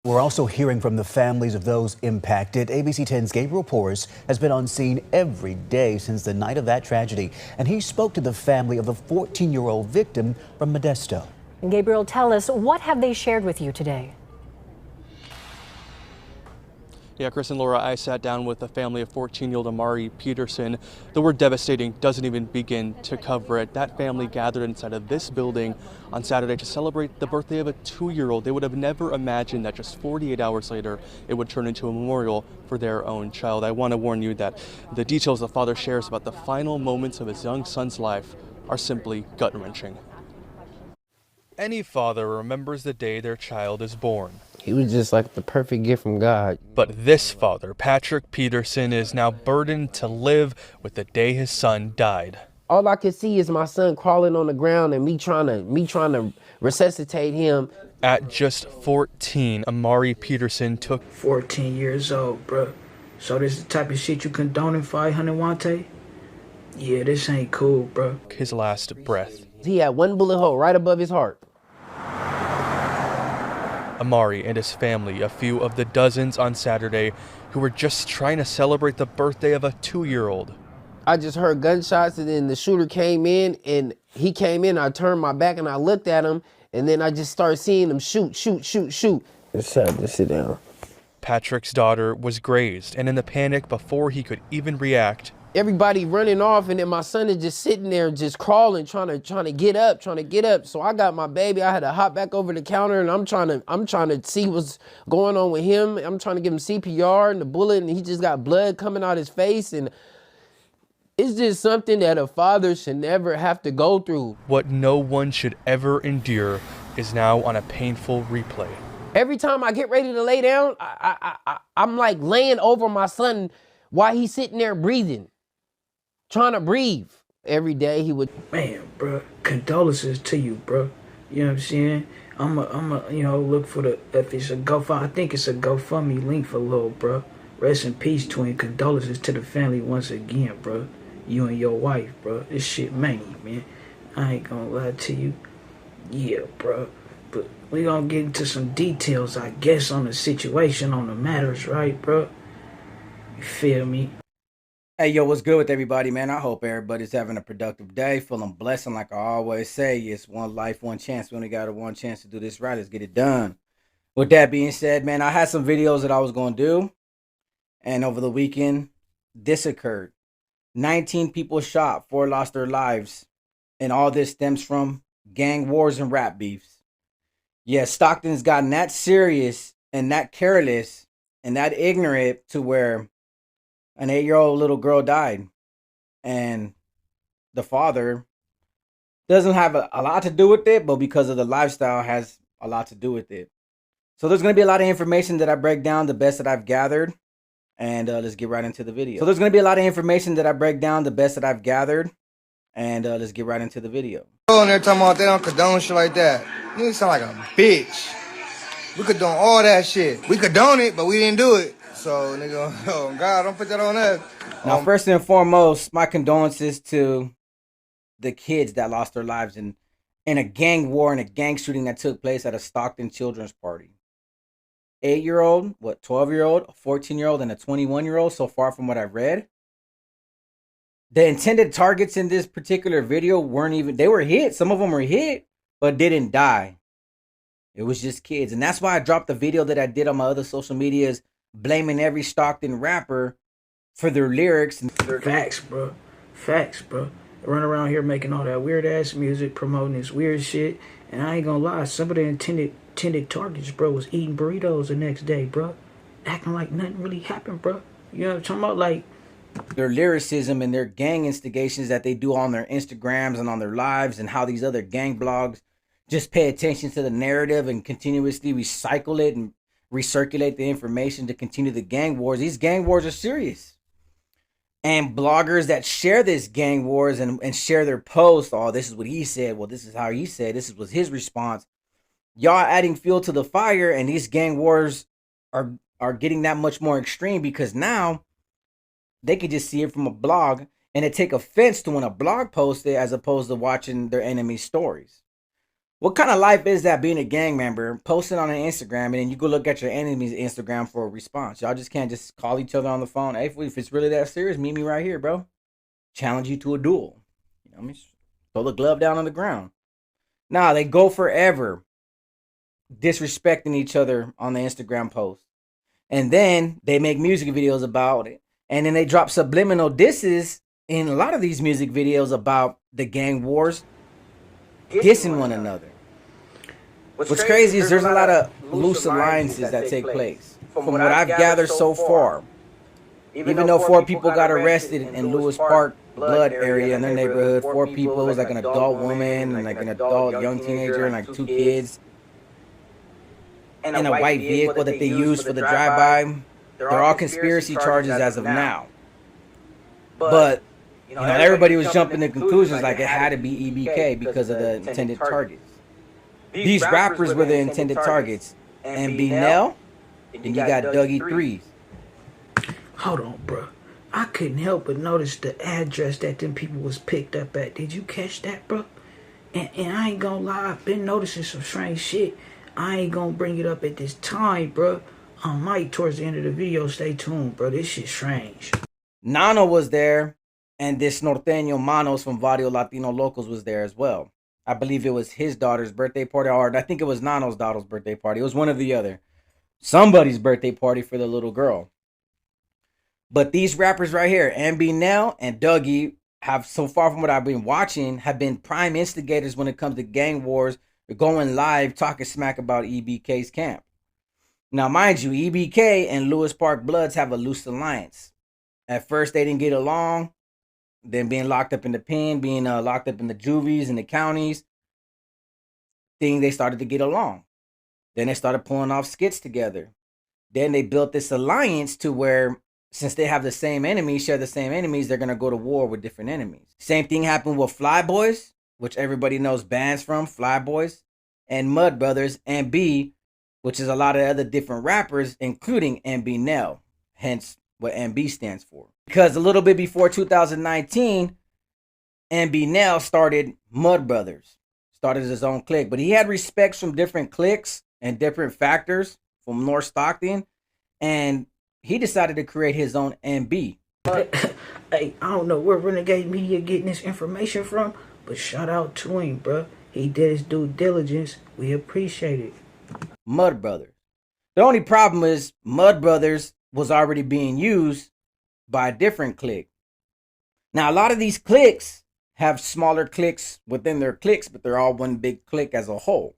We're also hearing from the families of those impacted. ABC 10's Gabriel Porras has been on scene every day since the night of that tragedy, and he spoke to the family of the 14-year-old victim from Modesto. And Gabriel, tell us, what have they shared with you today? Yeah, Chris and Laura, I sat down with the family of 14-year-old Amari Peterson. The word devastating doesn't even begin to cover it. That family gathered inside of this building on Saturday to celebrate the birthday of a 2-year-old. They would have never imagined that just 48 hours later, it would turn into a memorial for their own child. I want to warn you that the details the father shares about the final moments of his young son's life are simply gut-wrenching. Any father remembers the day their child is born. He was just like the perfect gift from God. But this father, Patrick Peterson, is now burdened to live with the day his son died. All I could see is my son crawling on the ground and me trying to resuscitate him. At just 14, Amari Peterson took 14 years old, bro. So this is the type of shit you condoning 500 Wante? Yeah, this ain't cool, bro. his last breath. He had one bullet hole right above his heart. Amari and his family, a few of the dozens on Saturday who were just trying to celebrate the birthday of a 2-year-old. I just heard gunshots and then the shooter came in and he came in. I turned my back and I looked at him and then I just started seeing him shoot. Just sit down. Patrick's daughter was grazed, and in the panic before he could even react, Everybody running off and then my son is just sitting there just crawling, trying to get up. So I got my baby. I had to hop back over the counter and I'm trying to see what's going on with him. I'm trying to give him CPR and the bullet and he just got blood coming out his face, and it's just something that a father should never have to go through. what no one should ever endure is now on a painful replay. Every time I get ready to lay down, I'm like laying over my son while he's sitting there breathing, trying to breathe. Every day he would. Man, bro, condolences to you, bro. You know what I'm saying? I'm a, look for if it's a GoFundMe, I think it's a GoFundMe link for Lil, bro. Rest in peace, twin. Condolences to the family once again, bro. You and your wife, bro. This shit mania, man. I ain't gonna lie to you. Yeah, bro. But we gonna get into some details, I guess, on the situation, on the matters, right, bro? You feel me? Hey, yo, what's good with everybody, man? I hope everybody's having a productive day, feeling blessed. And like I always say, it's one life, one chance. We only got one chance to do this right. Let's get it done. With that being said, man, I had some videos that I was going to do. And over the weekend, this occurred. 19 people shot, 4 lost their lives. And all this stems from gang wars and rap beefs. Yeah, Stockton's gotten that serious and that careless and that ignorant to where an 8-year-old little girl died. And the father doesn't have a lot to do with it, but because of the lifestyle has a lot to do with it. So there's going to be a lot of information that I break down the best that I've gathered. And let's get right into the video. And let's get right into the video. And they're talking about they don't condone shit like that. You sound like a bitch. We condone all that shit. We condone it, but we didn't do it. So, nigga, oh God, don't put that on us. Now, first and foremost, my condolences to the kids that lost their lives in a gang war and a gang shooting that took place at a Stockton children's party. 8-year-old, 12-year-old, a 14-year-old, and a 21-year-old, so far from what I've read. The intended targets in this particular video they were hit. Some of them were hit, but didn't die. It was just kids. And that's why I dropped the video that I did on my other social medias, blaming every Stockton rapper for their lyrics. Facts, bro. Facts, bro. Run around here making all that weird ass music, promoting this weird shit. And I ain't gonna lie, some of the intended targets, bro, was eating burritos the next day, bro. Acting like nothing really happened, bro. You know what I'm talking about? Like, their lyricism and their gang instigations that they do on their Instagrams and on their lives, and how these other gang blogs just pay attention to the narrative and continuously recycle it and recirculate the information to continue the gang wars. These gang wars are serious. And bloggers that share this gang wars and share their posts, oh, this is what he said, well, this is how he said, this was his response. Y'all adding fuel to the fire, and these gang wars are getting that much more extreme because now they could just see it from a blog and it take offense to when a blog posts it as opposed to watching their enemy's stories. What kind of life is that being a gang member, posting on an Instagram, and then you go look at your enemy's Instagram for a response? Y'all just can't just call each other on the phone. Hey, if it's really that serious, meet me right here, bro. Challenge you to a duel. You know what I mean? Throw the glove down on the ground. Nah, they go forever disrespecting each other on the Instagram post. And then they make music videos about it. And then they drop subliminal disses in a lot of these music videos about the gang wars, dissing one another. What's crazy is there's a lot of loose alliances that take place. From what I've gathered so far, even though 4 people got arrested in Lewis Park Blood area in their neighborhood, 4 people, it was like an adult woman and like an adult young teenager and like 2 kids, and a white vehicle that they used for the drive-by. They're all conspiracy charges as of now. But everybody was jumping to conclusions like it had to be EBK because of the intended targets. These rappers were the intended targets. And Nell, then you got Dougie Threes. Hold on, bro. I couldn't help but notice the address that them people was picked up at. Did you catch that, bro? And I ain't gonna lie, I've been noticing some strange shit. I ain't gonna bring it up at this time, bro. I might towards the end of the video. Stay tuned, bro. This shit's strange. Nano was there, and this Norteño Manos from Vario Latino Locals was there as well. I believe it was his daughter's birthday party, or I think it was Nano's daughter's birthday party. It was one or the other. Somebody's birthday party for the little girl. But these rappers right here, MB Nell and Dougie, have, so far from what I've been watching, have been prime instigators when it comes to gang wars. They're going live, talking smack about EBK's camp. Now, mind you, EBK and Lewis Park Bloods have a loose alliance. At first, they didn't get along. Then being locked up in the pen, being locked up in the juvies and the counties, they started to get along. Then they started pulling off skits together. Then they built this alliance to where, since they have the same enemies, share the same enemies, they're going to go to war with different enemies. Same thing happened with Fly Boys, which everybody knows bands from, Fly Boys, and Mud Brothers, and B, which is a lot of other different rappers, including MB Nell, hence what MB stands for. Because a little bit before 2019, MB Nell started Mud Brothers, started his own clique, but he had respects from different cliques and different factors from North Stockton, and he decided to create his own MB. Hey, I don't know where Renegade Media getting this information from, but shout out to him, bro. He did his due diligence. We appreciate it. Mud Brothers. The only problem is Mud Brothers was already being used by a different clique. Now, a lot of these cliques have smaller cliques within their cliques, but they're all one big clique as a whole.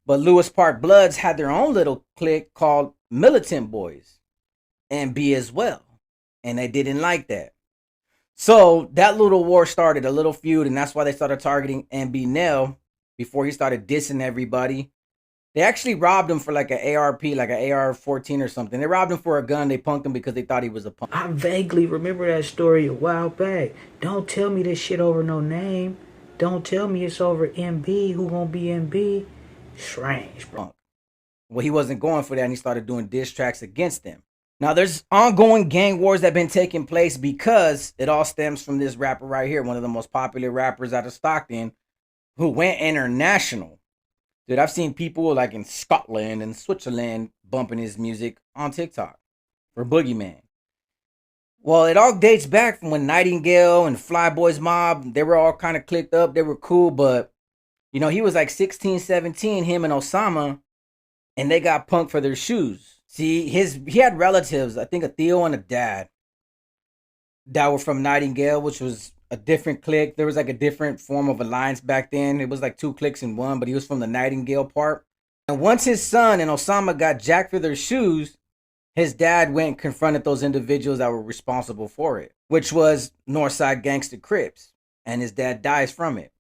But Lewis Park Bloods had their own little clique called Militant Boys, and B as well. And they didn't like that. So that little war started, a little feud, and that's why they started targeting MB Nell before he started dissing everybody. They actually robbed him for like an ARP, like an AR-14 or something. They robbed him for a gun. They punked him because they thought he was a punk. I vaguely remember that story a while back. Don't tell me this shit over no name. Don't tell me it's over MB. Who gonna be MB? Strange, bro. Well, he wasn't going for that, and he started doing diss tracks against them. Now, there's ongoing gang wars that have been taking place because it all stems from this rapper right here, one of the most popular rappers out of Stockton, who went international. Dude, I've seen people like in Scotland and Switzerland bumping his music on TikTok for Boogeyman. Well, it all dates back from when Nightingale and Flyboy's Mob, they were all kind of clicked up. They were cool, but, he was like 16, 17, him and Osama, and they got punked for their shoes. See, he had relatives, I think a Theo and a dad, that were from Nightingale, which was a different clique. There was like a different form of alliance back then. It was like 2 cliques in one, but he was from the Nightingale part. And once his son and Osama got jacked for their shoes, his dad went and confronted those individuals that were responsible for it, which was Northside Gangsta Crips. And his dad dies from it.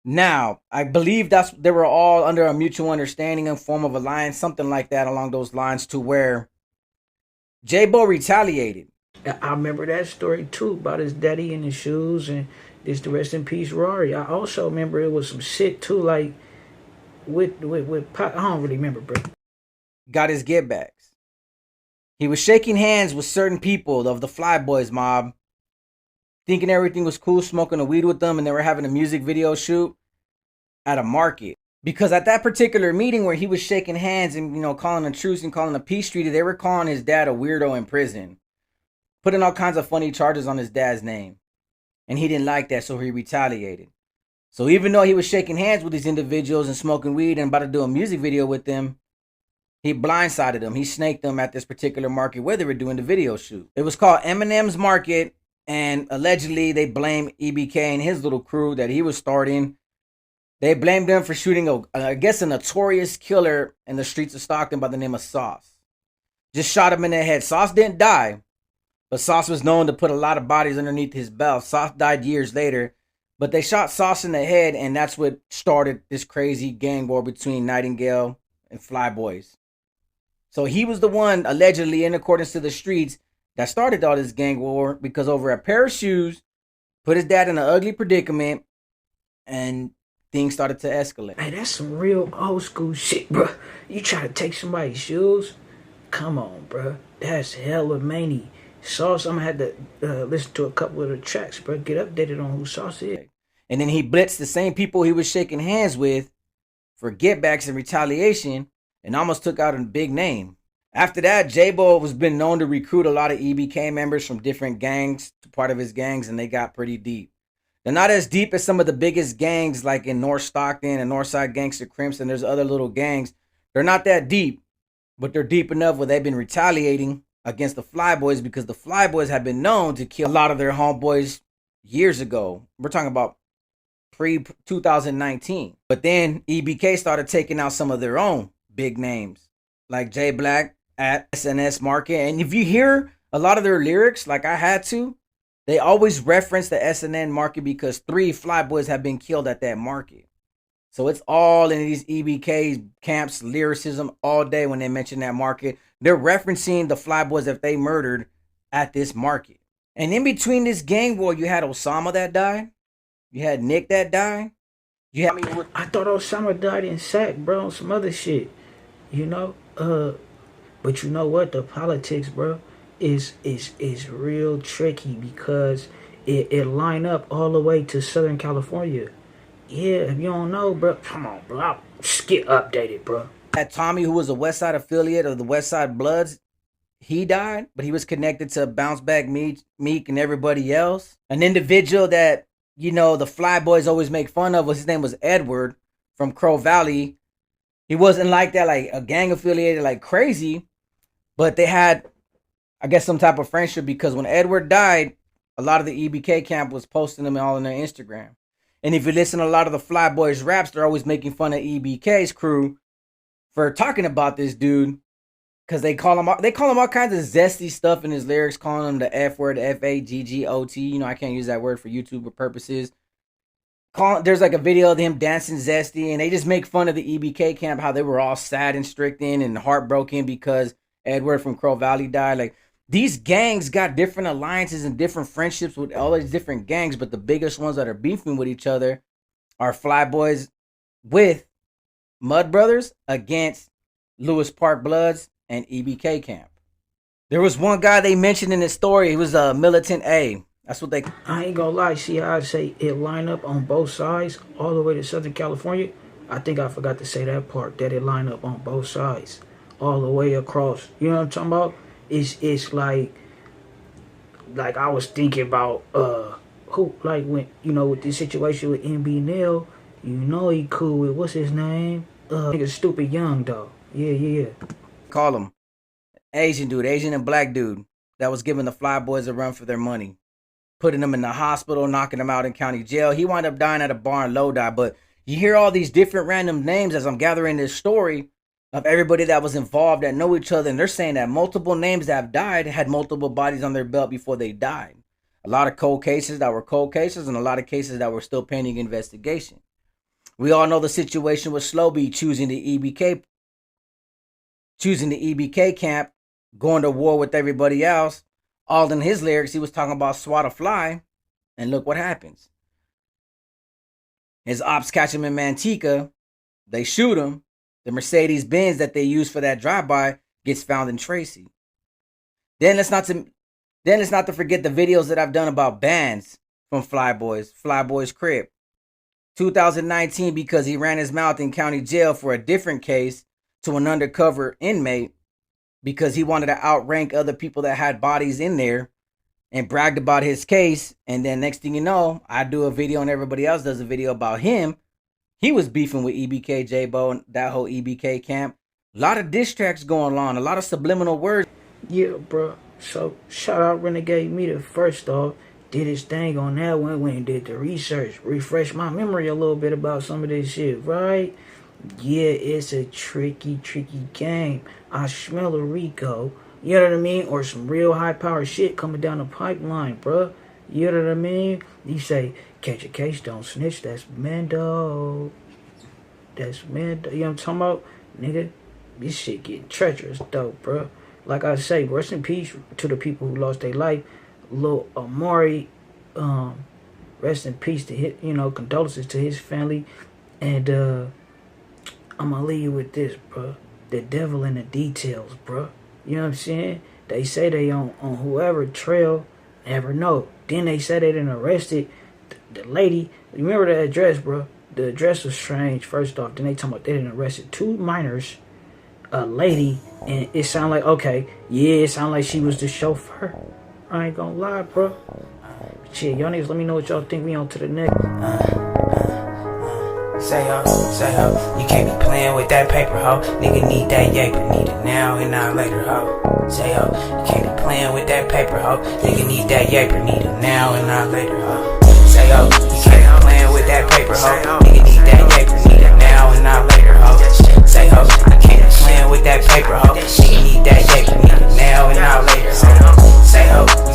Now, I believe they were all under a mutual understanding and form of alliance, something like that along those lines, to where J-Bo retaliated. I remember that story too about his daddy in his shoes and this the rest in peace Rory. I also remember it was some shit too, like with I don't really remember, bro. Got his get backs. He was shaking hands with certain people of the Flyboys Mob, thinking everything was cool, smoking a weed with them, and they were having a music video shoot. at a market. Because at that particular meeting where he was shaking hands and, you know, calling a truce and calling a peace treaty, they were calling his dad a weirdo in prison, putting all kinds of funny charges on his dad's name. And he didn't like that, so he retaliated. So even though he was shaking hands with these individuals and smoking weed and about to do a music video with them, he blindsided them. He snaked them at this particular market where they were doing the video shoot. It was called Eminem's Market, and allegedly they blamed EBK and his little crew that he was starting. They blamed him for shooting, a notorious killer in the streets of Stockton by the name of Sauce. Just shot him in the head. Sauce didn't die, but Sauce was known to put a lot of bodies underneath his belt. Sauce died years later, but they shot Sauce in the head, and that's what started this crazy gang war between Nightingale and Flyboys. So he was the one, allegedly, in accordance to the streets, that started all this gang war because over a pair of shoes, put his dad in an ugly predicament, and things started to escalate. Hey, that's some real old school shit, bro. You try to take somebody's shoes? Come on, bro. That's hella many. Sauce, I'm gonna have to listen to a couple of the tracks, bro. Get updated on who Sauce is. And then he blitzed the same people he was shaking hands with for getbacks and retaliation and almost took out a big name. After that, J-Bo was been known to recruit a lot of EBK members from different gangs to part of his gangs, and they got pretty deep. They're not as deep as some of the biggest gangs like in North Stockton and Northside Gangster Crimps, and there's other little gangs. They're not that deep, but they're deep enough where they've been retaliating against the Flyboys because the Flyboys have been known to kill a lot of their homeboys years ago. We're talking about pre-2019. But then EBK started taking out some of their own big names like J Black at SNS Market. And if you hear a lot of their lyrics, like I had to, they always reference the SNN market because 3 Flyboys have been killed at that market. So it's all in these EBK camps, lyricism all day when they mention that market. They're referencing the Flyboys that they murdered at this market. And in between this gang war, you had Osama that died. You had Nick that died. I thought Osama died in Sac, bro, on some other shit. You know? But you know what? The politics, bro, is real tricky because it line up all the way to Southern California. Yeah, if you don't know, bro, come on, bro. I'll just get updated, bro. That Tommy, who was a West Side affiliate of the West Side Bloods, he died, but he was connected to Bounce Back Meek and everybody else. An individual that, you know, the Flyboys always make fun of, his name was Edward from Crow Valley. He wasn't like that, like a gang affiliated like crazy, but they had, I guess, some type of friendship because when Edward died, a lot of the EBK camp was posting them all on their Instagram. And if you listen to a lot of the Flyboys raps, they're always making fun of EBK's crew for talking about this dude because they call him all kinds of zesty stuff in his lyrics, calling him the F word, FAGGOT. You know, I can't use that word for YouTube purposes. There's like a video of him dancing zesty, and they just make fun of the EBK camp, how they were all sad and stricken and heartbroken because Edward from Crow Valley died. Like, these gangs got different alliances and different friendships with all these different gangs, but the biggest ones that are beefing with each other are Flyboys with Mud Brothers against Lewis Park Bloods and EBK camp. There was one guy they mentioned in this story. He was a Militant A. That's what they... I ain't gonna lie. See how I say it line up on both sides all the way to Southern California? I think I forgot to say that part, that it line up on both sides all the way across. You know what I'm talking about? It's like I was thinking about who, like, when, you know, with this situation with MB Neil, you know he cool with, what's his name? Nigga Stupid Young dog. Yeah. Call him Asian and black dude that was giving the Flyboys a run for their money, putting them in the hospital, knocking them out in county jail. He wound up dying at a bar in Lodi. But you hear all these different random names as I'm gathering this story of everybody that was involved that know each other, and they're saying that multiple names that have died had multiple bodies on their belt before they died. A lot of cold cases that were cold cases and a lot of cases that were still pending investigation. We all know the situation with Slow B choosing the EBK camp, going to war with everybody else. All in his lyrics, he was talking about swat a fly, and look what happens. His ops catch him in Manteca, they shoot him. The Mercedes Benz that they used for that drive-by gets found in Tracy. Then let's not to forget the videos that I've done about bands from Flyboys Crib. 2019 because he ran his mouth in county jail for a different case to an undercover inmate because he wanted to outrank other people that had bodies in there and bragged about his case. And then next thing you know, I do a video and everybody else does a video about him. He was beefing with EBK, J-Bo, and that whole EBK camp. A lot of diss tracks going on, a lot of subliminal words. Yeah, bro. So, shout out Renegade Meter. First off, did his thing on that one, went and did the research. Refresh my memory a little bit about some of this shit, right? Yeah, it's a tricky game. I smell a Rico. You know what I mean? Or some real high-powered shit coming down the pipeline, bro. You know what I mean? You say, catch a case, don't snitch. That's Mendo. That's Mendo. You know what I'm talking about? Nigga, this shit getting treacherous, though, bro. Like I say, rest in peace to the people who lost their life. Lil Amari, rest in peace to his, condolences to his family. And I'm gonna leave you with this, bro. The devil in the details, bro. You know what I'm saying? They say they on whoever trail, never know. Then they said they didn't arrested the lady. Remember the address, bro? The address was strange, first off. Then they talking about they didn't arrested 2 minors, a lady, and it sounded like, okay, yeah, it sounded like she was the chauffeur. I ain't gonna lie, bro. Shit, y'all niggas, let me know what y'all think. We on to the next. Say ho, you can't be playing with that paper, ho. Nigga need that yaper, need it now and not later, ho. Say ho, you can't be playing with that paper, ho. Nigga need that yaper, need it now and not later, ho. Say ho, you can't be playing with that paper, ho. Nigga need that yaper, need it now and not later, ho. Say ho, you can't be playing with that paper, ho. Nigga need that yaper, need it now and not later, ho. Say ho.